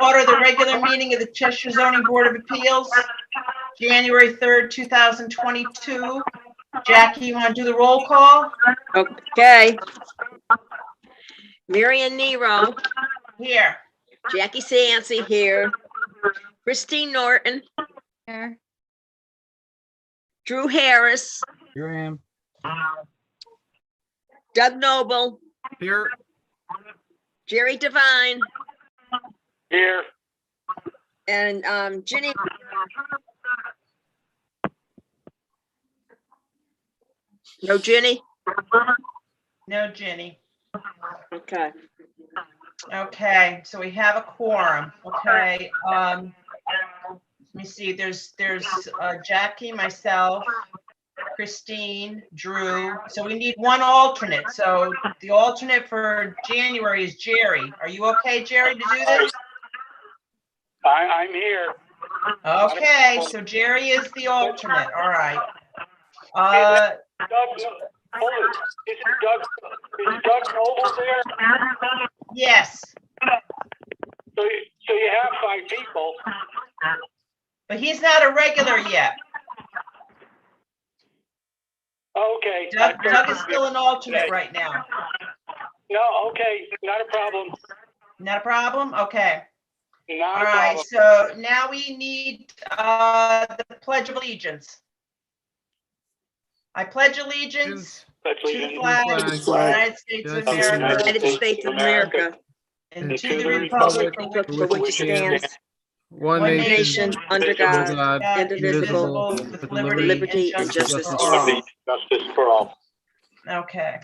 order the regular meeting of the Cheshire Zoning Board of Appeals, January 3rd, 2022. Jackie, you want to do the roll call? Okay. Marion Nero, Here. Jackie Sancy here, Christine Norton, Here. Drew Harris, Here I am. Doug Noble, Here. Jerry Devine, Here. and Ginny. No Ginny? No, Ginny. Okay. Okay, so we have a quorum. Okay, let me see, there's Jackie, myself, Christine, Drew. So we need one alternate. So the alternate for January is Jerry. Are you okay, Jerry, to do this? I'm here. Okay, so Jerry is the alternate. All right. Doug, hold it. Is Doug Noble there? Yes, So you have 5 people. but he's not a regular yet. Okay. Doug is still an alternate right now. No, okay, not a problem. Not a problem? Okay. Not All a right, problem. so now we need the Pledge of Allegiance. I pledge allegiance to the flag of the United States of America United States of America, and to the republic for which it stands, One one nation, nation, under God, God, indivisible, with liberty and justice for all. Justice for all. Okay.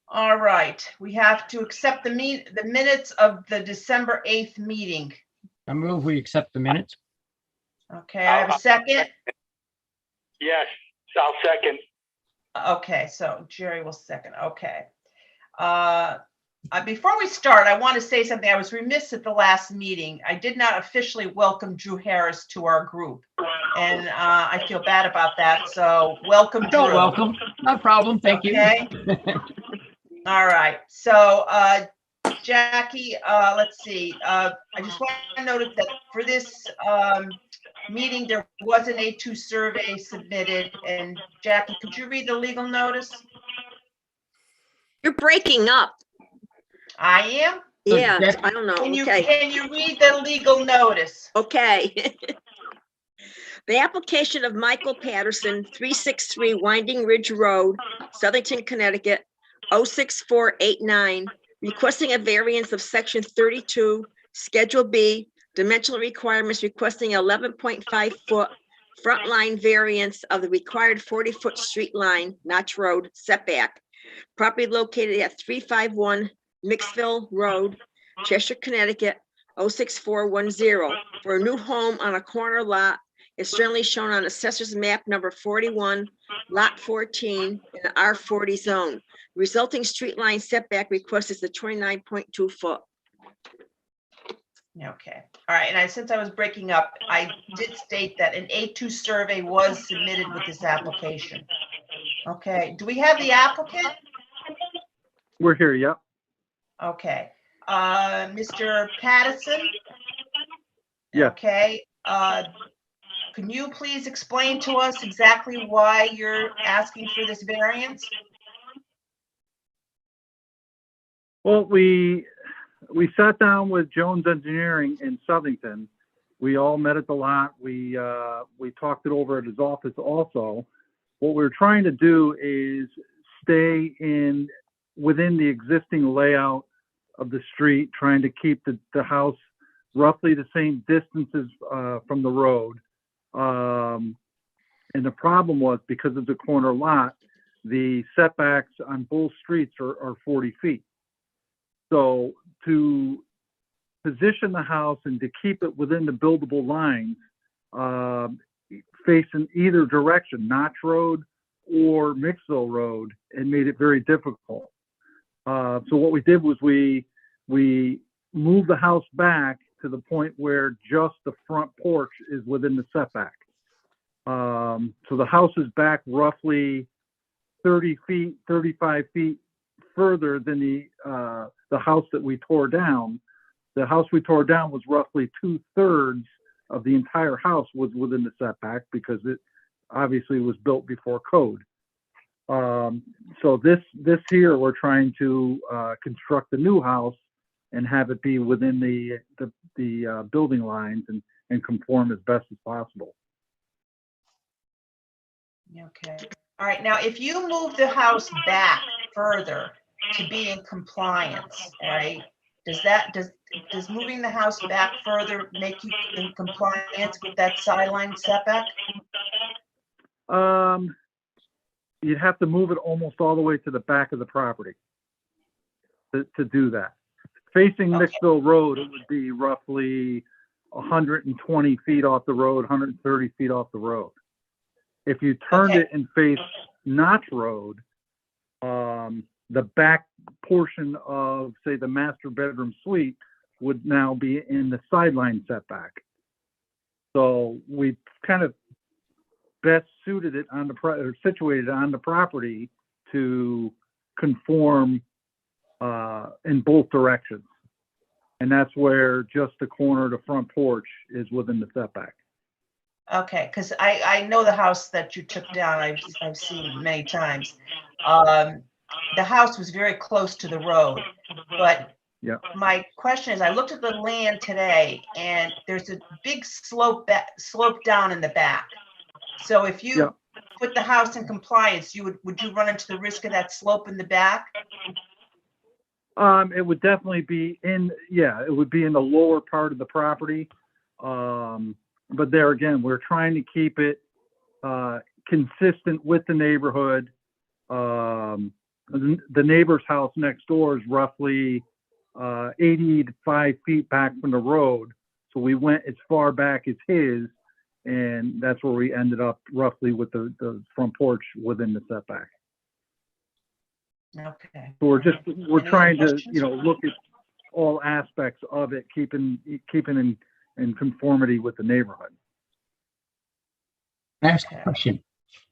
All right, we have to accept the minutes of the December 8th meeting. I move we accept the minutes. Okay, I have a second. Yes, I'll second. Okay, so Jerry will second. Okay. Before we start, I want to say something. I was remiss at the last meeting. I did not officially welcome Drew Harris to our group, and I feel bad about that. So welcome, Drew. You're welcome. No problem. Thank you. Okay. All right. So Jackie, let's see. I just want to note that for this meeting, there was an A2 survey submitted. And Jackie, could you read the legal notice? You're breaking up. I am. Yeah, Jack- I don't know. Can you Okay. read the legal notice? Okay. The application of Michael Patterson, 363 Winding Ridge Road, Southington, Connecticut, 06489, requesting a variance of section 32, Schedule B, dimensional requirements, requesting 11.5 foot front line variance of the required 40-foot street line, Notch Road setback. Property located at 351 Mixville Road, Cheshire, Connecticut, 06410, for a new home on a corner lot is generally shown on Assessor's Map number 41, Lot 14, in the R40 zone. Resulting street line setback request is the 29.2 foot. Okay. All right. And since I was breaking up, I did state that an A2 survey was submitted with this application. Okay. Do we have the applicant? We're here, yep. Okay. Mr. Patterson? Yeah. Okay. Can you please explain to us exactly why you're asking for this variance? Well, we sat down with Jones Engineering in Southington. We all met at the lot. We talked it over at his office also. What we're trying to do is stay within the existing layout of the street, trying to keep the house roughly the same distances from the road. And the problem was, because it's a corner lot, the setbacks on both streets are 40 feet. So to position the house and to keep it within the buildable lines, facing either direction, Notch Road or Mixville Road, it made it very difficult. So what we did was we moved the house back to the point where just the front porch is within the setback. So the house is back roughly 30 feet, 35 feet further than the house that we tore down. the house we tore down was roughly 2/3 of the entire house was within the setback because it obviously was built before code. So this here, we're trying to construct a new house and have it be within the building lines and conform as best as possible. Okay. All right. Now, if you move the house back further to be in compliance, right? Does moving the house back further make you in compliance with that sideline setback? You'd have to move it almost all the way to the back of the property to do that. Facing Okay. Mixville Road, it would be roughly 120 feet off the road, 130 feet off the road. If you turned Okay. it and faced Notch Road, the back portion of, say, the master bedroom suite would now be in the sideline setback. So we kind of best suited it on the or situated on the property to conform in both directions. And that's where just the corner of the front porch is within the setback. Okay, because I know the house that you took down. I've seen it many times. The house was very close to the road, but Yeah. my question is, I looked at the land today, and there's a big slope down in the back. So if you Yeah. put the house in compliance, would you run into the risk of that slope in the back? It would definitely be it would be in the lower part of the property. But there again, we're trying to keep it consistent with the neighborhood. The neighbor's house next door is roughly 85 feet back from the road. So we went as far back as his, and that's where we ended up roughly with the front porch within the setback. Okay. So we're Any trying to, questions? look at all aspects of it, keeping in conformity with the neighborhood. I ask a question.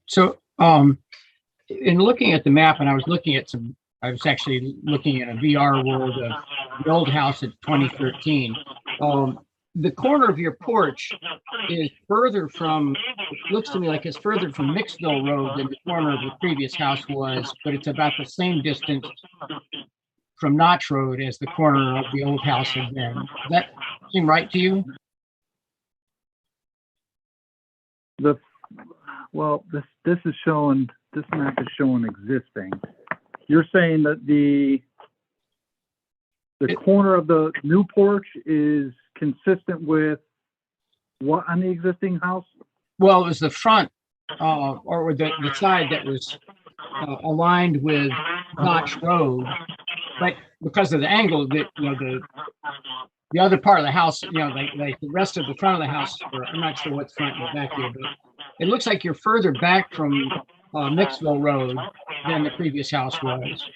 So, in looking at the map, and I was actually looking at a VR world of the old house at 2013. The corner of your porch is looks to me like it's further from Mixville Road than the corner of the previous house was, but it's about the same distance from Notch Road as the corner of the old house had been. Does that seem right to you? Well, this map is showing existing. You're saying that the corner of the new porch is consistent with what on the existing house? Well, it was the front, or the side that was aligned with Notch Road, but because of the angle, the other part of the house, like the rest of the front of the house, or I'm not sure what's front and back here, but it looks like you're further back from Mixville Road than the previous house was.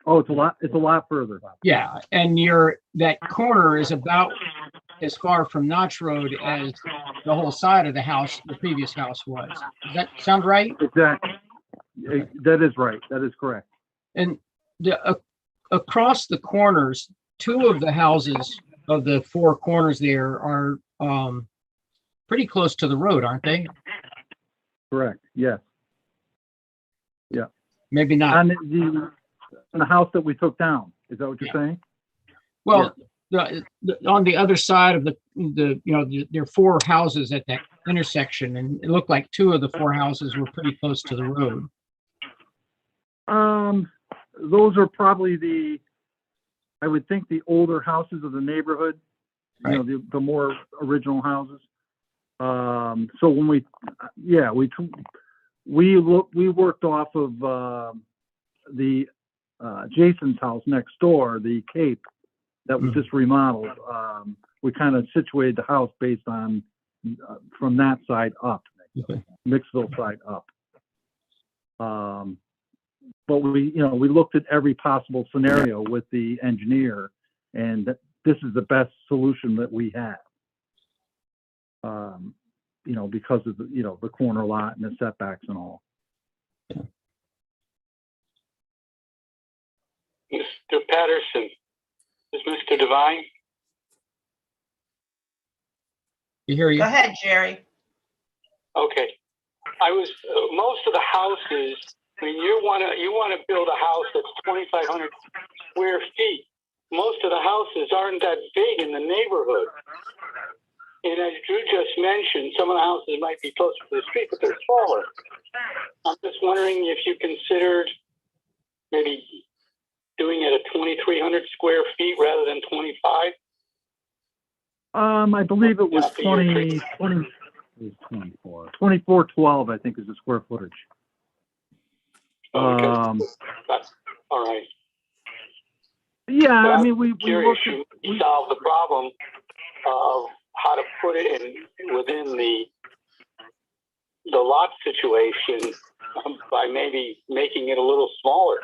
Oh, it's a lot further. Yeah, and that corner is about as far from Notch Road as the whole side of the house, the previous house was. Does that sound right? Exactly. That is right. That is correct. And across the corners, two of the houses of the four corners there are pretty close to the road, aren't they? Correct. Yes. Yeah. Maybe not. On the house that we took down. Is that what you're saying? Well, on the other side of there are four houses at that intersection, and it looked like two of the four houses were pretty close to the road. Those are probably I would think the older houses of the neighborhood, Right. the more original houses. So when we worked off of the Jason's house next door, the Cape that was just remodeled. We kind of situated the house based on from that side up, Okay. Mixville side up. But we looked at every possible scenario with the engineer, and this is the best solution that we have. Because of the corner lot and the setbacks and all. Mr. Patterson, is Mr. Devine? You hear you. Go ahead, Jerry. Okay. Most of the houses, I mean, you want to build a house that's 2,500 square feet. Most of the houses aren't that big in the neighborhood. And as Drew just mentioned, some of the houses might be closer to the street, but they're smaller. I'm just wondering if you considered maybe doing it at 2,300 square feet rather than 25. I believe it was 2412, I think is the square footage. That's all right. Yeah, Well, I mean, we curious looked at, you solve the problem of how to put it in within the lot situation by maybe making it a little smaller.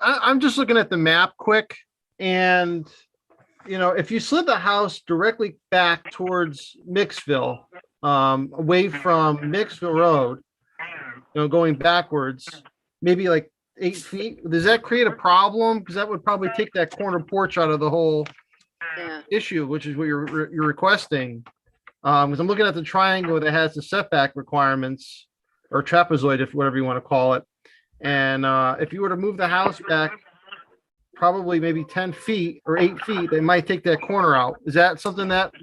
I'm just looking at the map quick, and if you slid the house directly back towards Mixville, away from Mixville Road, going backwards, maybe like 8 feet, does that create a problem? Because that would probably take that corner porch out of the whole Yeah. issue, which is what you're requesting. Because I'm looking at the triangle that has the setback requirements, or trapezoid, if whatever you want to call it. And if you were to move the house back probably maybe 10 feet or 8 feet, they might take that corner out. Is that something that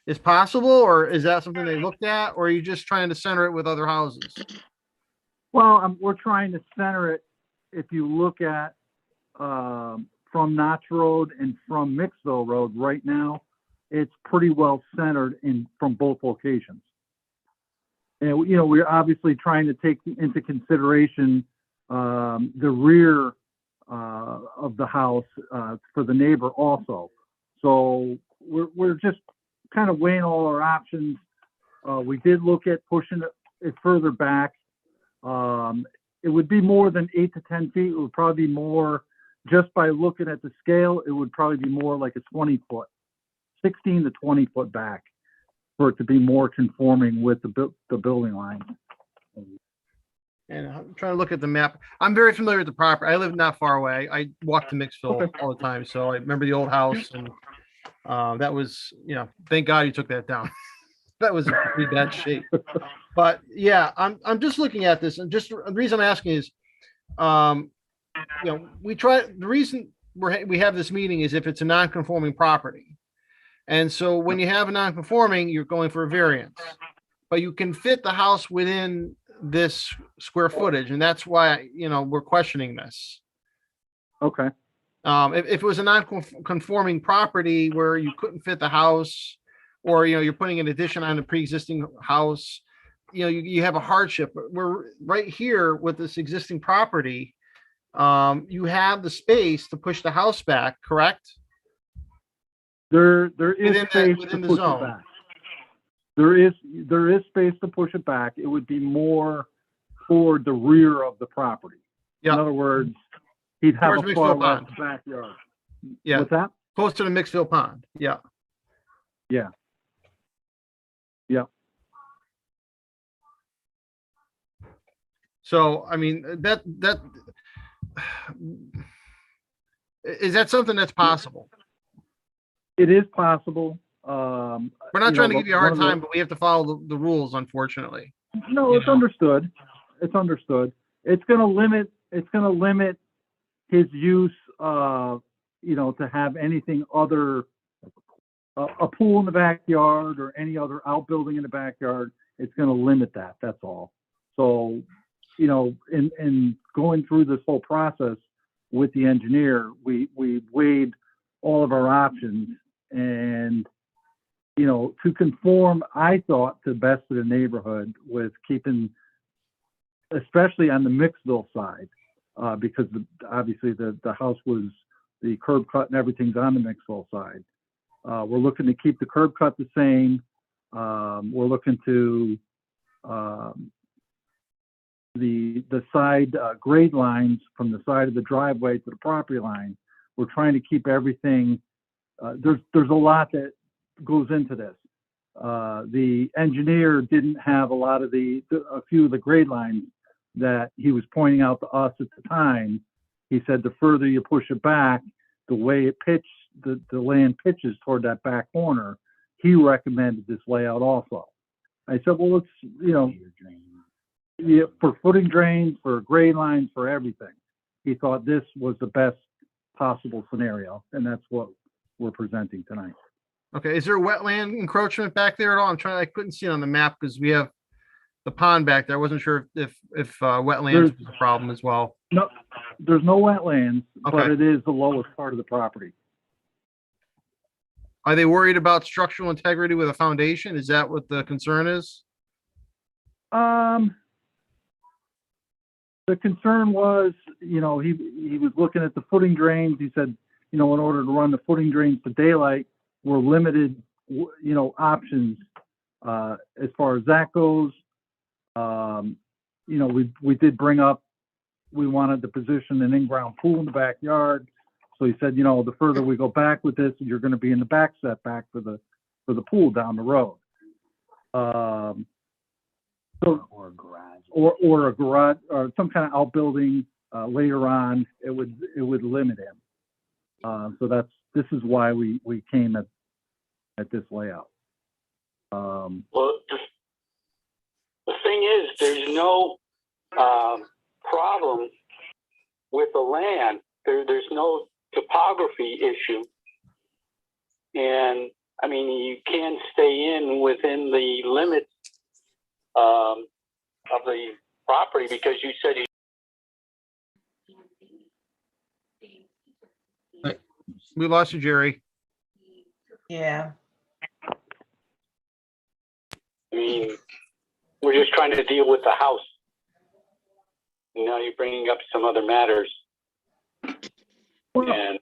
is possible, or is that something they looked at, or are you just trying to center it with other houses? well, we're trying to center it. If you look at from Notch Road and from Mixville Road right now, it's pretty well centered from both locations. And, we're obviously trying to take into consideration the rear of the house for the neighbor also. So we're just kind of weighing all our options. We did look at pushing it further back. It would be more than 8 to 10 feet. It would probably be more, just by looking at the scale, it would probably be more like a 20 foot, 16 to 20 foot back, for it to be more conforming with the building line. And I'm trying to look at the map. I'm very familiar with the property. I live not far away. I walk to Mixville all the time, so I remember the old house, and that was, thank God you took that down. That was in pretty bad shape. But yeah, I'm just looking at this, and just the reason I'm asking is, the reason we have this meeting is if it's a non-conforming property. And so when you have a non-conforming, you're going for a variance, but you can fit the house within this square footage, and that's why we're questioning this. Okay. If it was a non-conforming property where you couldn't fit the house, or you're putting an addition on a pre-existing house, you have a hardship. But we're right here with this existing property. You have the space to push the house back, correct? There is space within to the push zone. it back. There is space to push it back. It would be more toward the rear of the property. Yeah. In other words, he'd have Towards a far Mixville left Pond. backyard. Yeah. What's that? Close to the Mixville Pond. Yeah. Yeah. Yeah. So, I mean, that is that something that's possible? It is possible. We're not trying to give you a hard time, but we have to follow the rules, unfortunately. No, it's understood. It's understood. It's going to limit his use, to have anything other, a pool in the backyard or any other outbuilding in the backyard. It's going to limit that. That's all. So, in going through this whole process with the engineer, we weighed all of our options, and to conform, I thought, to best of the neighborhood with keeping, especially on the Mixville side, because obviously the house was, the curb cut and everything's on the Mixville side. We're looking to keep the curb cut the same. We're looking to the side grade lines from the side of the driveway to the property line. We're trying to keep everything. There's a lot that goes into this. The engineer didn't have a few of the grade lines that he was pointing out to us at the time. He said the further you push it back, the way it pitched the land pitches toward that back corner, he recommended this layout also. I said, well, it's, you know, yeah, for footing drains, for grade lines, for everything. He thought this was the best possible scenario, and that's what we're presenting tonight. Okay, is there wetland encroachment back there at all? I couldn't see it on the map because we have the pond back there. I wasn't sure if wetlands was a problem as well. No, there's no wetlands, but Okay. it is the lowest part of the property. Are they worried about structural integrity with a foundation? Is that what the concern is? The concern was, you know, he was looking at the footing drains. He said, you know, in order to run the footing drains to daylight, we're limited, you know, options as far as that goes. You know, we did bring up, we wanted to position an in-ground pool in the backyard. So he said, you know, the further we go back with this, you're going to be in the back setback for the pool down the road. Or a garage, or a garage, or some kind of outbuilding later on. It would limit him. So this is why we came at this layout. Well, the thing is, there's no problem with the land. There's no topography issue. And I mean, you can stay within the limits of the property because you said We lost you, Jerry. Yeah. I mean, we're just trying to deal with the house. And now you're bringing up some other matters. Well, And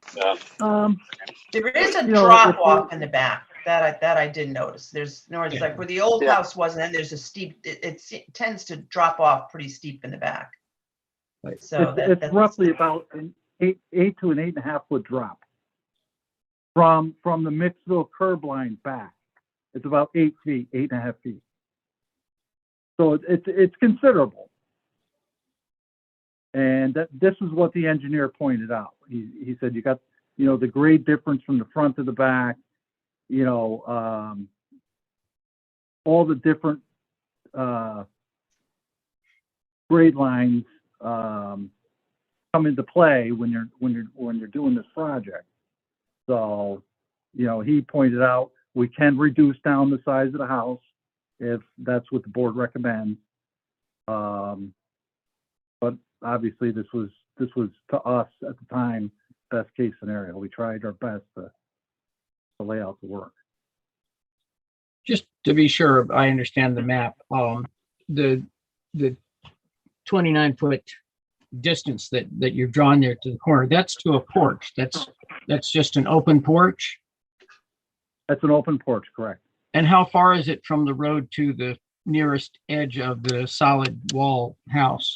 There is a You know, drop if off in the back that I did notice. There's, no, it's like where the old Yeah. house was, and then there's a steep, it tends to drop off pretty steep in the back. Right. So It's roughly about an 8 to an 8.5 foot drop from the Mixville curb line back. It's about 8 feet, 8.5 feet. So it's considerable. And this is what the engineer pointed out. He said, you got, you know, the grade difference from the front to the back, you know, all the different grade lines come into play when you're doing this project. So, you know, he pointed out we can reduce down the size of the house if that's what the board recommends. But obviously this was to us at the time best case scenario. We tried our best to lay out the work. Just to be sure I understand the map, the 29-foot distance that you've drawn there to the corner, that's to a porch. That's just an open porch. That's an open porch, correct? And how far is it from the road to the nearest edge of the solid wall house?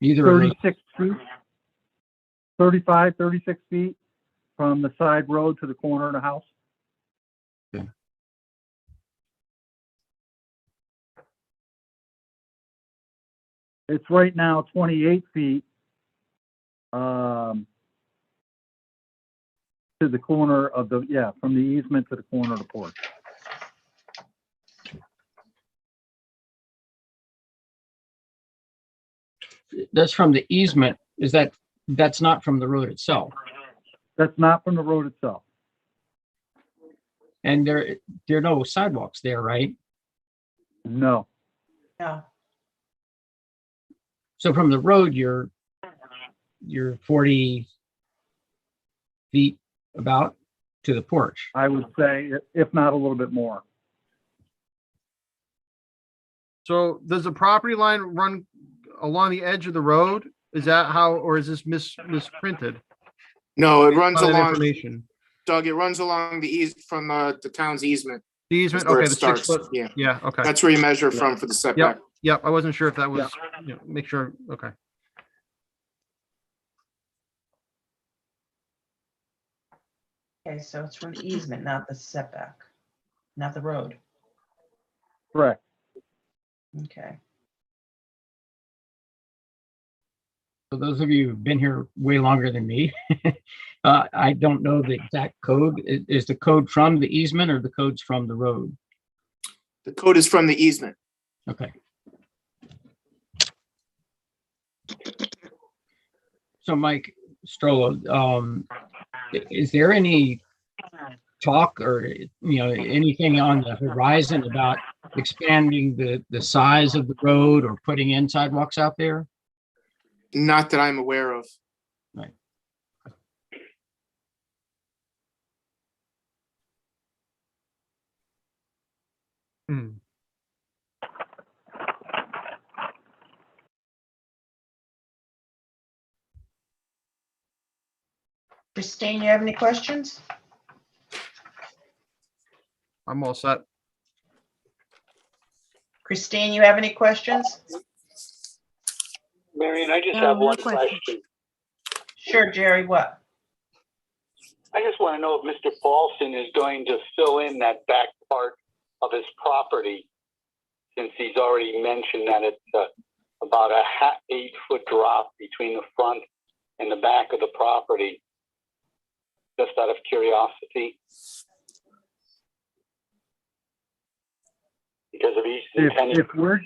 Either of those. 36 feet, 35, 36 feet from the side road to the corner of the house. Okay. It's right now 28 feet to the corner of the, from the easement to the corner of the porch. That's from the easement. That's not from the road itself? That's not from the road itself. And there are no sidewalks there, right? No. Yeah. So from the road, you're 40 feet about to the porch. I would say, if not a little bit more. So does the property line run along the edge of the road? Is that how, or is this misprinted? No, it runs On that along, information. Doug, it runs along the east from the town's easement. The easement, That's where okay, it the starts. 6 foot. Yeah. Yeah, okay. That's where you measure from for the setback. Yep, I wasn't sure if that was, make sure, okay. Okay, so it's from the easement, not the setback, not the road. Correct. Okay. So those of you who've been here way longer than me, I don't know the exact code. Is the code from the easement or the code's from the road? The code is from the easement. Okay. So Mike Strollo, is there any talk or, anything on the horizon about expanding the size of the road or putting in sidewalks out there? Not that I'm aware of. Right. Hmm. Christine, you have any questions? I'm all set. Christine, you have any questions? Marion, I just No, have no one question. question. Sure, Jerry, what? I just want to know if Mr. Paulson is going to fill in that back part of his property, since he's already mentioned that it's about a 8-foot drop between the front and the back of the property. Just out of curiosity. Because of he's intending. If we're,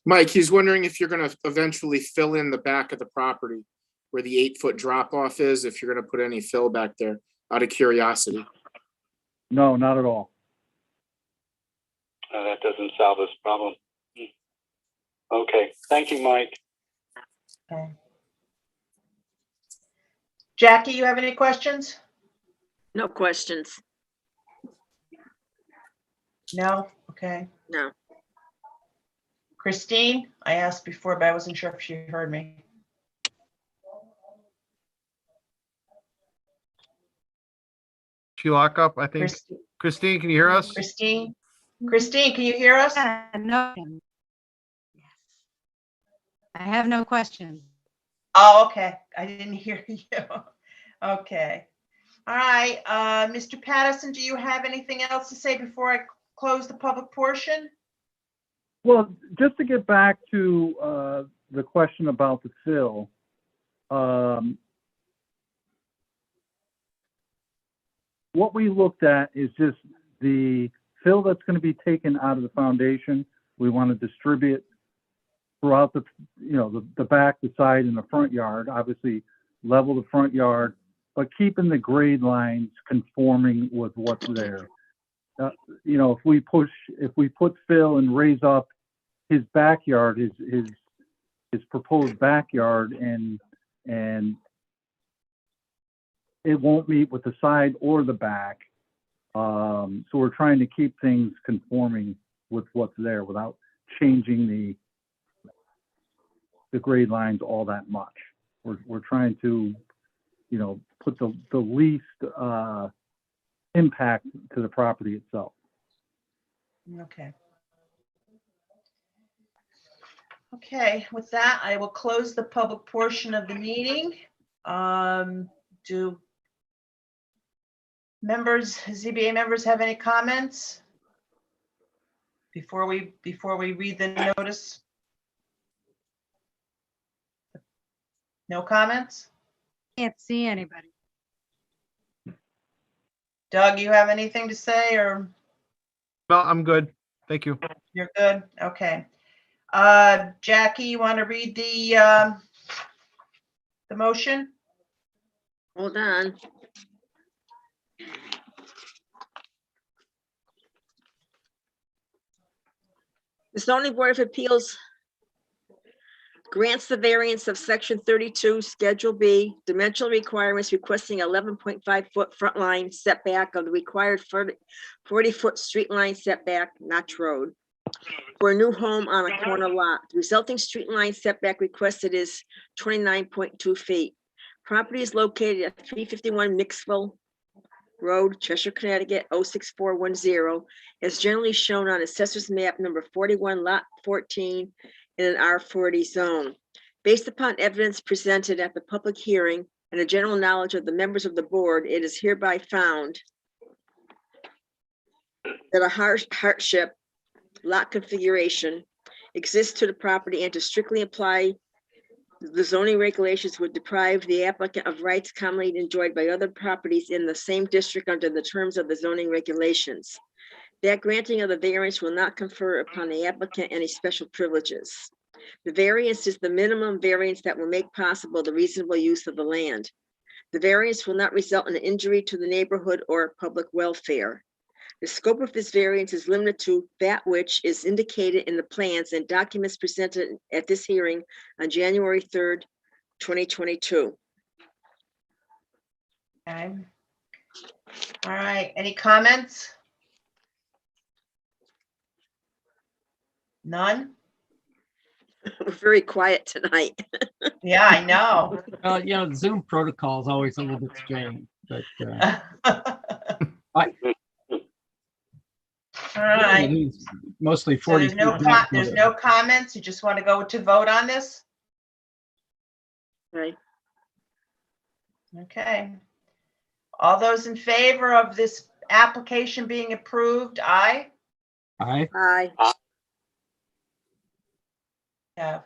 Mike, he's wondering if you're going to eventually fill in the back of the property where the 8-foot drop off is, if you're going to put any fill back there, out of curiosity. no, not at all. That doesn't solve this problem. Okay, thank you, Mike. Okay. Jackie, you have any questions? No questions. No? Okay. No. Christine, I asked before, but I wasn't sure if she heard me. She lock up, I think. Christine, can you hear us? Christine, can you hear us? No. I have no questions. Oh, okay. I didn't hear you. Okay. All right. Mr. Patterson, do you have anything else to say before I close the public portion? Well, just to get back to the question about the fill, what we looked at is just the fill that's going to be taken out of the foundation. We want to distribute throughout the back, the side, and the front yard. Obviously, level the front yard, but keeping the grade lines conforming with what's there. If we put fill and raise up his backyard, his proposed backyard, and it won't meet with the side or the back. So we're trying to keep things conforming with what's there without changing the grade lines all that much. We're trying to, put the least impact to the property itself. Okay. Okay, with that, I will close the public portion of the meeting. Do ZBA members have any comments before we read the notice? No comments? Can't see anybody. Doug, you have anything to say, or No, I'm good. Thank you. you're good? Okay. Jackie, you want to read the motion? Hold on. The zoning board of appeals grants the variance of section 32, schedule B, dimensional requirements requesting 11.5-foot front line setback of the required 40-foot street line setback, Notch Road, for a new home on a corner lot. The resulting street line setback requested is 29.2 feet. Property is located at 351 Mixville Road, Cheshire, Connecticut, 06410, as generally shown on Assessor's Map number 41, Lot 14, in an R40 zone. Based upon evidence presented at the public hearing and the general knowledge of the members of the board, it is hereby found that a hardship lot configuration exists to the property and to strictly apply the zoning regulations would deprive the applicant of rights commonly enjoyed by other properties in the same district under the terms of the zoning regulations. That granting of the variance will not confer upon the applicant any special privileges. The variance is the minimum variance that will make possible the reasonable use of the land. The variance will not result in injury to the neighborhood or public welfare. The scope of this variance is limited to that which is indicated in the plans and documents presented at this hearing on January 3rd, 2022. Okay. All right, any comments? None? We're very quiet tonight. Yeah, I know. The Zoom protocol is always a little bit strange, but All right, it's mostly so 40. there's no comments, you just want to go to vote on this? Right. Okay. All those in favor of this application being approved, aye? Aye. Aye. Yeah.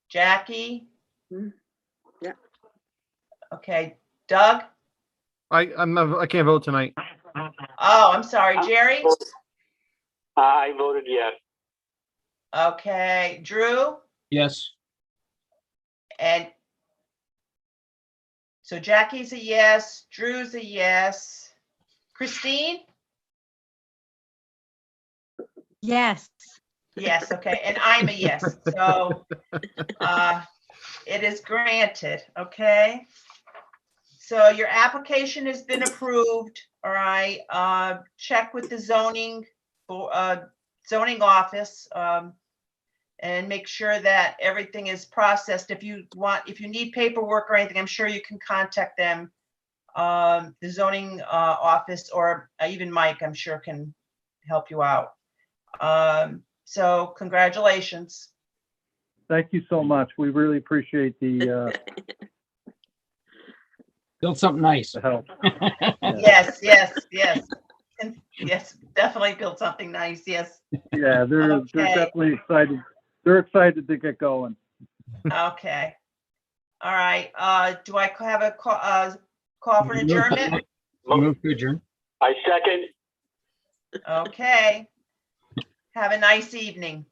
Jackie? Hmm. Yeah. Okay, Doug? I can't vote tonight. Oh, I'm sorry, Jerry? I voted yes. Okay, Drew? Yes. And so Jackie's a yes, Drew's a yes. Christine? Yes. Yes, okay, and I'm a yes, so it is granted, okay? So your application has been approved, all right? Check with the zoning office and make sure that everything is processed. If you need paperwork or anything, I'm sure you can contact them, the zoning office, or even Mike, I'm sure can help you out. So congratulations. Thank you so much. We really appreciate the Build something nice. help. Yes, and yes, definitely build something nice. Yes. Yeah, they're Okay. definitely excited. They're excited to get going. Okay. All right. Do I have a call for adjournment? Move to adjourn. I second. Okay. Have a nice evening.